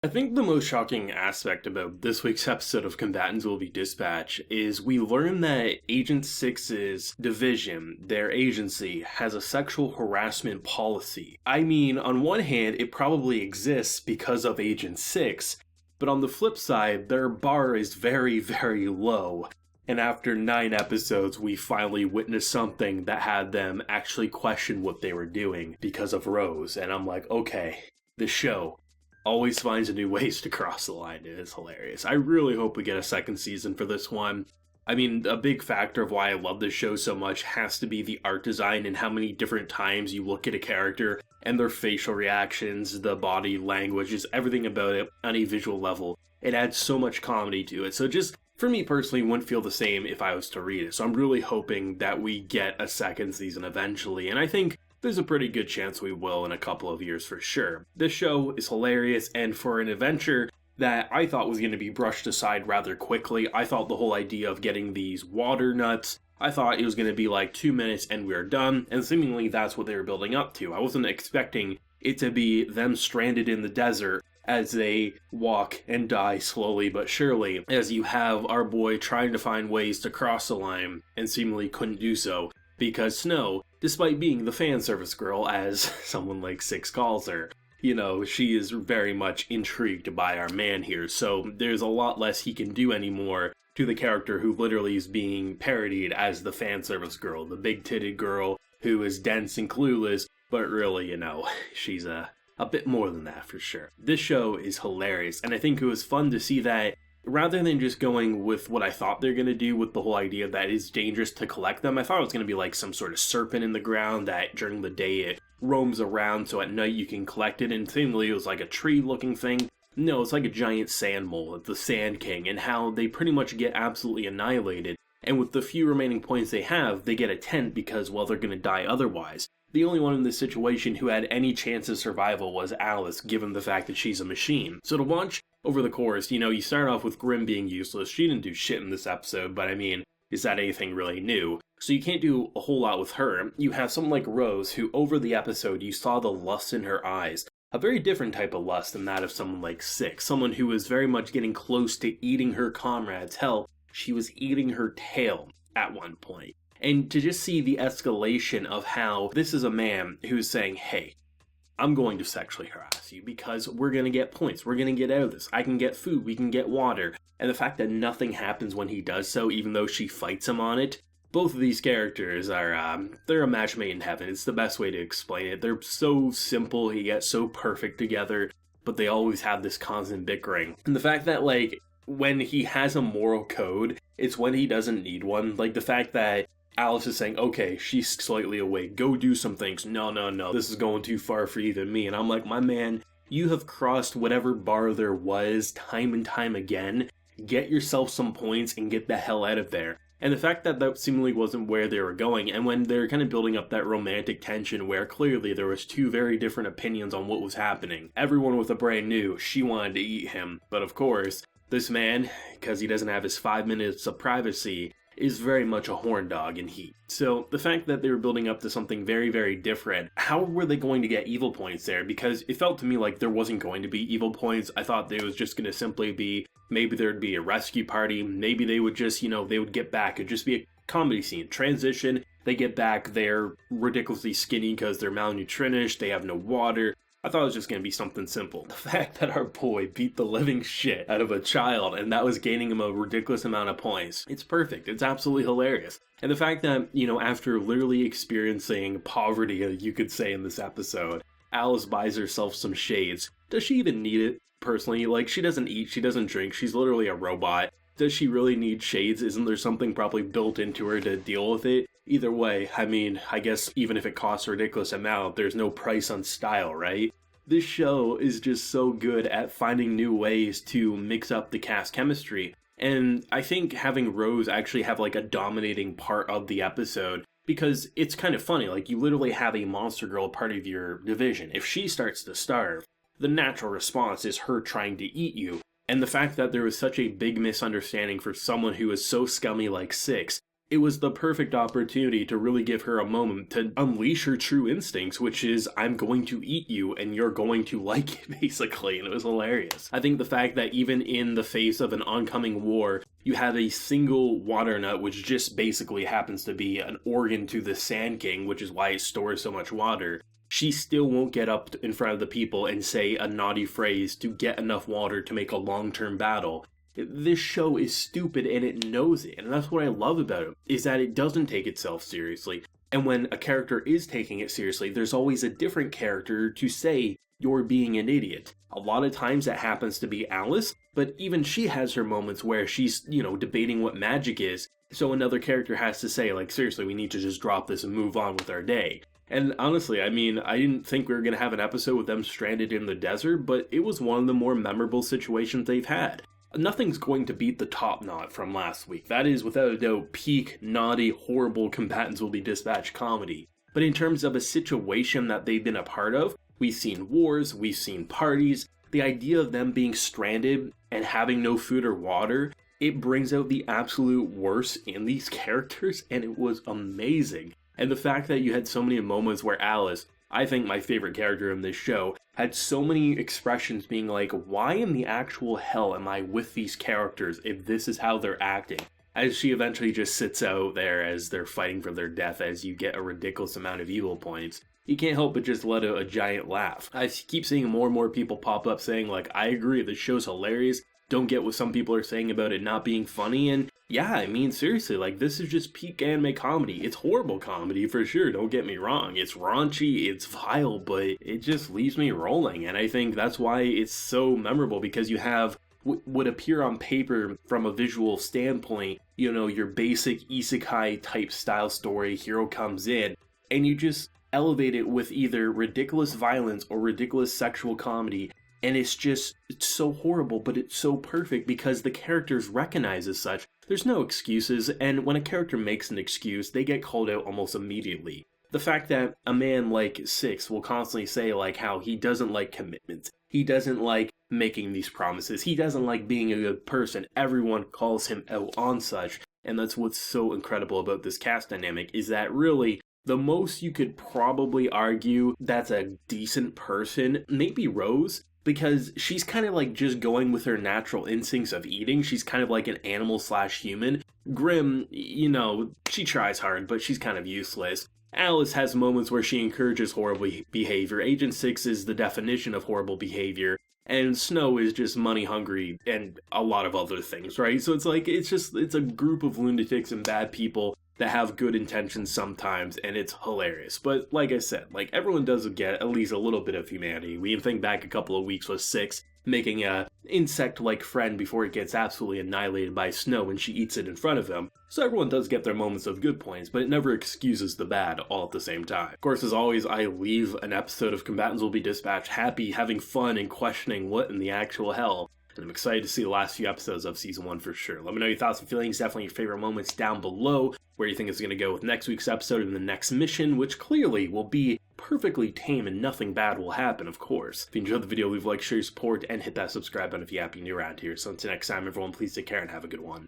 I think the most shocking aspect about this week's episode of Combatants Will Be Dispatched is we learn that Agent Six's division, their agency, has a sexual harassment policy. I mean, on one hand, it probably exists because of Agent Six, but on the flip side, their bar is very, very low. And after 9 episodes, we finally witnessed something that had them actually question what they were doing because of Rose. And I'm like, okay, the show always finds new ways to cross the line. It is hilarious. I really hope we get a second season for this one. I mean, a big factor of why I love this show so much has to be the art design and how many different times you look at a character and their facial reactions, the body language, just everything about it on a visual level. It adds so much comedy to it. So just, for me personally, wouldn't feel the same if I was to read it. So I'm really hoping that we get a second season eventually. And I think there's a pretty good chance we will in a couple of years for sure. This show is hilarious, and for an adventure that I thought was going to be brushed aside rather quickly, I thought the whole idea of getting these water nuts, I thought it was going to be like 2 minutes and we're done, and seemingly that's what they were building up to. I wasn't expecting it to be them stranded in the desert as they walk and die slowly but surely, as you have our boy trying to find ways to cross the line and seemingly couldn't do so, because Snow, despite being the fan service girl, as someone like Six calls her, you know, she is very much intrigued by our man here, so there's a lot less he can do anymore to the character who literally is being parodied as the fan service girl, the big-titted girl who is dense and clueless, but really, you know, she's a bit more than that for sure. This show is hilarious, and I think it was fun to see that rather than just going with what I thought they're going to do with the whole idea that it's dangerous to collect them, I thought it was going to be like some sort of serpent in the ground that during the day it roams around so at night you can collect it, and seemingly it was like a tree looking thing. No, it's like a giant sand mole, the Sand King, and how they pretty much get absolutely annihilated. And with the few remaining points they have, they get a tent because, well, they're going to die otherwise. The only one in this situation who had any chance of survival was Alice, given the fact that she's a machine. So to watch over the course, you know, you start off with Grimm being useless. She didn't do shit in this episode, but I mean, is that anything really new? So you can't do a whole lot with her. You have someone like Rose, who over the episode, you saw the lust in her eyes. A very different type of lust than that of someone like Six. Someone who was very much getting close to eating her comrades. Hell, she was eating her tail at one point. And to just see the escalation of how this is a man who's saying, hey, I'm going to sexually harass you because we're going to get points. We're going to get out of this. I can get food. We can get water. And the fact that nothing happens when he does so, even though she fights him on it, both of these characters are, they're a match made in heaven. It's the best way to explain it. They're so simple, yet so perfect together, but they always have this constant bickering. And the fact that, like, when he has a moral code, it's when he doesn't need one. Like, the fact that Alice is saying, okay, she's slightly awake, go do some things. No, this is going too far for even me. And I'm like, my man, you have crossed whatever bar there was time and time again. Get yourself some points and get the hell out of there. And the fact that that seemingly wasn't where they were going, and when they're kind of building up that romantic tension where clearly there was 2 very different opinions on what was happening. Everyone with a brain knew she wanted to eat him, but of course, this man, because he doesn't have his 5 minutes of privacy, is very much a horn dog in heat. So the fact that they were building up to something very, very different, how were they going to get evil points there? Because it felt to me like there wasn't going to be evil points. I thought there was just going to simply be, maybe there'd be a rescue party, maybe they would just, they would get back. It'd just be a comedy scene. Transition, they get back, they're ridiculously skinny because they're malnutritioned, they have no water. I thought it was just going to be something simple. The fact that our boy beat the living shit out of a child and that was gaining him a ridiculous amount of points, it's perfect. It's absolutely hilarious. And the fact that, after literally experiencing poverty, you could say in this episode, Alice buys herself some shades. Does she even need it, personally? Like, she doesn't eat, she doesn't drink, she's literally a robot. Does she really need shades? Isn't there something probably built into her to deal with it? Either way, I mean, I guess even if it costs a ridiculous amount, there's no price on style, right? This show is just so good at finding new ways to mix up the cast chemistry. And I think having Rose actually have like a dominating part of the episode, because it's kind of funny, like you literally have a monster girl part of your division. If she starts to starve, the natural response is her trying to eat you. And the fact that there was such a big misunderstanding for someone who is so scummy like Six, it was the perfect opportunity to really give her a moment to unleash her true instincts, which is, I'm going to eat you and you're going to like it, basically. And it was hilarious. I think the fact that even in the face of an oncoming war, you have a single water nut, which just basically happens to be an organ to the Sand King, which is why it stores so much water. She still won't get up in front of the people and say a naughty phrase to get enough water to make a long-term battle. This show is stupid and it knows it, and that's what I love about it, is that it doesn't take itself seriously. And when a character is taking it seriously, there's always a different character to say, you're being an idiot. A lot of times that happens to be Alice, but even she has her moments where she's, debating what magic is, so another character has to say, like, seriously, we need to just drop this and move on with our day. And honestly, I didn't think we were going to have an episode with them stranded in the desert, but it was one of the more memorable situations they've had. Nothing's going to beat the top knot from last week. That is, without a doubt, peak, naughty, horrible Combatants Will Be Dispatched comedy. But in terms of a situation that they've been a part of, we've seen wars, we've seen parties. The idea of them being stranded and having no food or water, it brings out the absolute worst in these characters, and it was amazing. And the fact that you had so many moments where Alice, I think my favorite character in this show, had so many expressions being like, why in the actual hell am I with these characters if this is how they're acting? As she eventually just sits out there as they're fighting for their death as you get a ridiculous amount of evil points. You can't help but just let out a giant laugh. I keep seeing more and more people pop up saying like, I agree, this show's hilarious. Don't get what some people are saying about it not being funny, and yeah, seriously, like, this is just peak anime comedy. It's horrible comedy, for sure, don't get me wrong. It's raunchy, it's vile, but it just leaves me rolling, and I think that's why it's so memorable, because you have what would appear on paper from a visual standpoint, your basic isekai type style story, hero comes in, and you just elevate it with either ridiculous violence or ridiculous sexual comedy. And it's so horrible, but it's so perfect because the characters recognize as such. There's no excuses, and when a character makes an excuse, they get called out almost immediately. The fact that a man like Six will constantly say like how he doesn't like commitment, he doesn't like making these promises, he doesn't like being a good person, everyone calls him out on such, and that's what's so incredible about this cast dynamic, is that really, the most you could probably argue that's a decent person, maybe Rose, because she's kind of like just going with her natural instincts of eating. She's kind of like an animal/human. Grimm, she tries hard, but she's kind of useless. Alice has moments where she encourages horrible behavior. Agent 6 is the definition of horrible behavior. And Snow is just money hungry and a lot of other things, right? So it's like, it's a group of lunatics and bad people that have good intentions sometimes, and it's hilarious. But like I said, like, everyone does get at least a little bit of humanity. We can think back a couple of weeks with Six making a insect-like friend before it gets absolutely annihilated by Snow when she eats it in front of him. So everyone does get their moments of good points, but it never excuses the bad all at the same time. Of course, as always, I leave an episode of Combatants Will Be Dispatched happy, having fun, and questioning what in the actual hell. And I'm excited to see the last few episodes of Season 1 for sure. Let me know your thoughts and feelings, definitely your favorite moments down below, where you think it's going to go with next week's episode and the next mission, which clearly will be perfectly tame and nothing bad will happen, of course. If you enjoyed the video, leave a like, share your support, and hit that subscribe button if you happen to be new around here. So until next time, everyone, please take care and have a good one.